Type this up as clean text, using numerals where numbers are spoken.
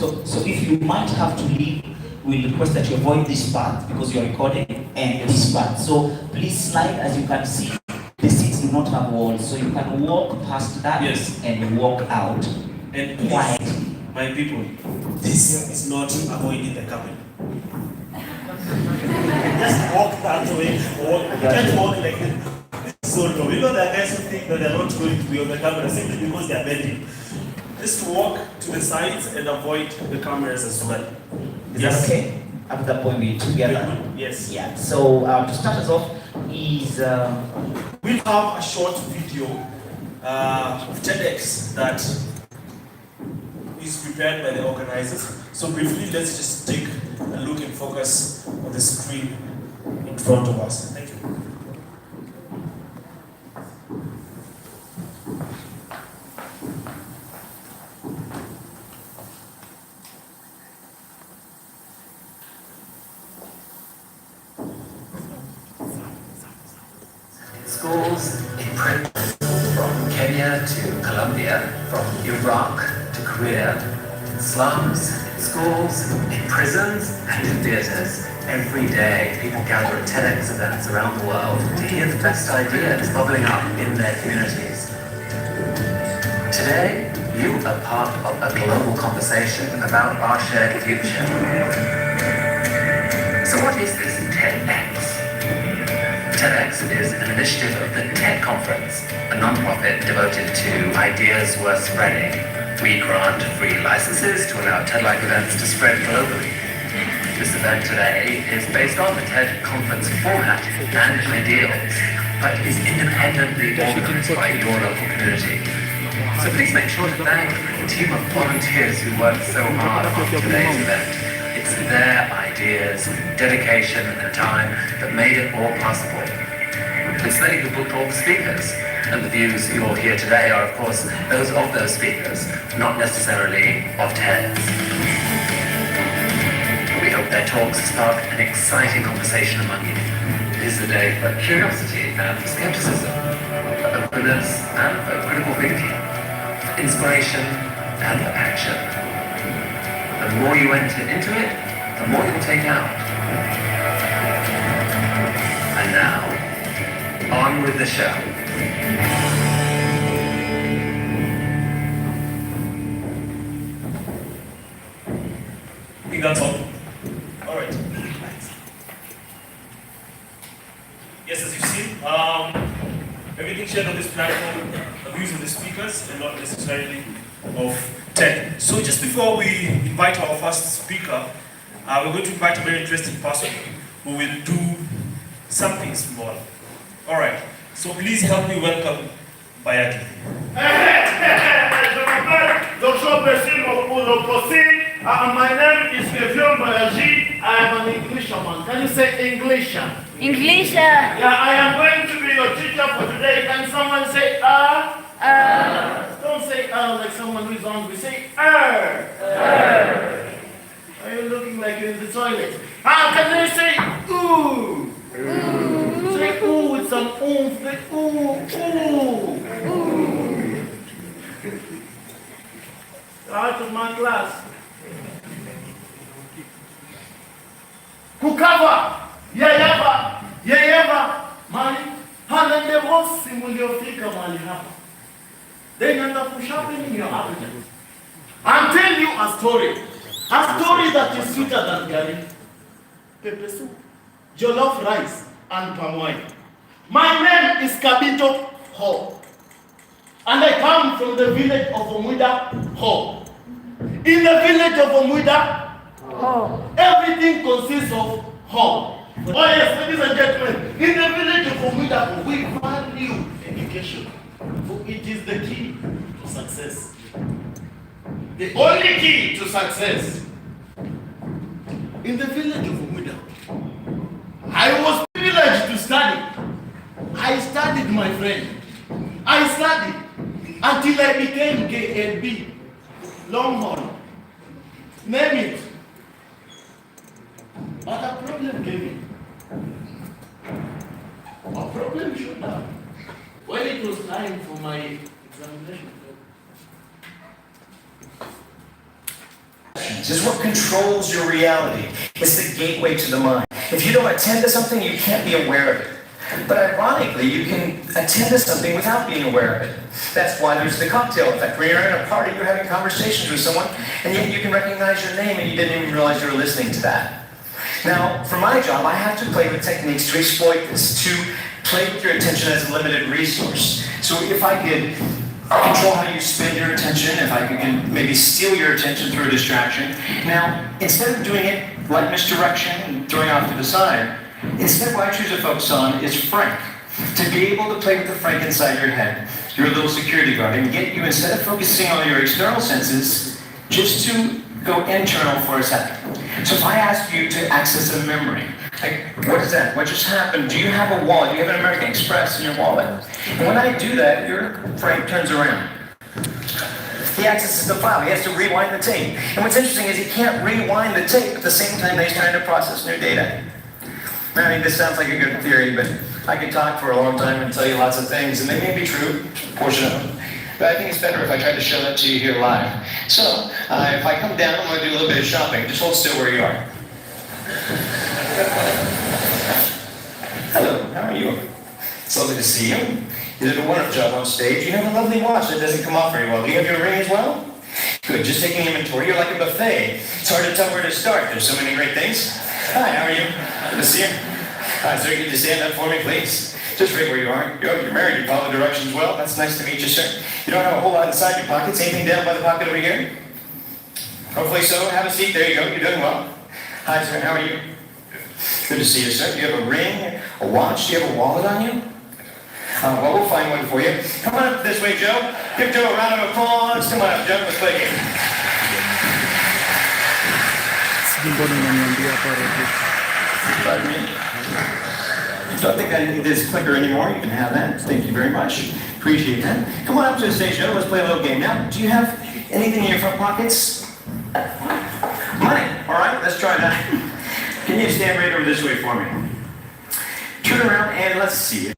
So if you might have to leave, we'll request that you avoid this part because you're recording, and this part. So please slide. As you can see, the seats do not have walls, so you can walk past that and walk out. And please, my people, this is not avoiding the camera. Just walk that way, or you can't walk like this. So no, you know there are guys who think that they're not going to be on the camera simply because they are bending. Just walk to the sides and avoid the cameras as well. Is that okay? At that point we together. Yes. Yeah. So to start us off is we'll have a short video of TEDx that is prepared by the organizers. So briefly, let's just take a look and focus on the screen in front of us. Thank you. Schools in print, from Kenya to Colombia, from Iraq to Korea, in slums, in schools, in prisons, and in theatres. Every day, people gather at TEDx events around the world to hear the best ideas bubbling up in their communities. Today, you are part of a global conversation about our shared future. So what is this TEDx? TEDx is an initiative of the TED Conference, a non-profit devoted to ideas worth spreading. We grant free licenses to allow TED-like events to spread globally. This event today is based on the TED Conference format and ideals, but is independently organized by your local community. So please make sure to thank the team of volunteers who worked so hard on today's event. It's their ideas, dedication, and time that made it all possible. It's they who booked all the speakers, and the views you'll hear today are, of course, those of those speakers, not necessarily of TEDx. We hope their talks spark an exciting conversation among you. It is a day for curiosity and for skepticism, for openness and for critical thinking, for inspiration and for action. The more you enter into it, the more you'll take out. And now, on with the show. I think that's all. All right. Yes, as you've seen, everything shared on this platform, the views of the speakers and not necessarily of TED. So just before we invite our first speaker, we're going to invite a very interesting person who will do something small. All right. So please help me welcome Bayati. My name is Evion Bayaji. I am an Englishman. Can you say Englisher? Englisher. Yeah, I am going to be your teacher for today. Can someone say Don't say like someone who is hungry. Say Are you looking like you're in the toilet? Can they say ooh? Ooh. Say ooh with some oomph. Say ooh. Ooh. Out of my class. Kukava, yeyeva, mali, halende vosi muliofika mali hapa. Then end up sharpening your appetite. I'll tell you a story that is sweeter than gari, pepper soup, jollof rice, and palm wine. My name is Kabito Ho, and I come from the village of Omuida Ho. In the village of Omuida, everything consists of Ho. Oh yes, ladies and gentlemen, in the village of Omuida, we value education, for it is the key to success. The only key to success. In the village of Omuida, I was privileged to study. I studied, my friend. I studied until I became KLB, Longhorn, name it. But a problem came in. A problem showed up when it was time for my examination. emotions. It's what controls your reality. It's the gateway to the mind. If you don't attend to something, you can't be aware of it. But ironically, you can attend to something without being aware of it. That's why there's the cocktail effect. When you're in a party, you're having conversations with someone, and yet you can recognize your name and you didn't even realize you were listening to that. Now, for my job, I have to play with techniques to exploit this, to play with your attention as a limited resource. So if I could control how you spend your attention, if I could maybe steal your attention through a distraction. Now, instead of doing it like misdirection and throwing off to the side, instead what I choose to focus on is Frank. To be able to play with the Frank inside your head, your little security guard, and get you, instead of focusing on your external senses, just to go internal for a second. So if I ask you to access a memory, like, what is that? What just happened? Do you have a wallet? Do you have an American Express in your wallet? And when I do that, your Frank turns around. He accesses the file. He has to rewind the tape. And what's interesting is he can't rewind the tape at the same time that he's trying to process new data. I mean, this sounds like a good theory, but I could talk for a long time and tell you lots of things, and they may be true, a portion of them. But I think it's better if I try to show that to you here live. So, if I come down, I'm going to do a little bit of shopping. Just hold still where you are. Hello, how are you? It's lovely to see you. You did a wonderful job on stage. You have a lovely watch that doesn't come off very well. Do you have your ring as well? Good, just taking inventory. You're like a buffet. It's hard to tell where to start. There's so many great things. Hi, how are you? Good to see you. Hi, sir, could you stand up for me, please? Just right where you are. You're married, you follow the directions well. That's nice to meet you, sir. You don't have a whole lot inside your pockets. Anything down by the pocket over here? Hopefully so. Have a seat. There you go. You're doing well. Hi, sir, how are you? Good to see you, sir. Do you have a ring, a watch? Do you have a wallet on you? Well, we'll find one for you. Come on up this way, Joe. Give Joe a round of applause. Come on up, Joe. Let's play a game. Pardon me? So I think I need this clicker anymore. You can have that. Thank you very much. Appreciate that. Come on up to the stage, Joe. Let's play a little game. Now, do you have anything in your front pockets? Money. All right, let's try that. Can you stand right over this way for me? Turn around and let's see.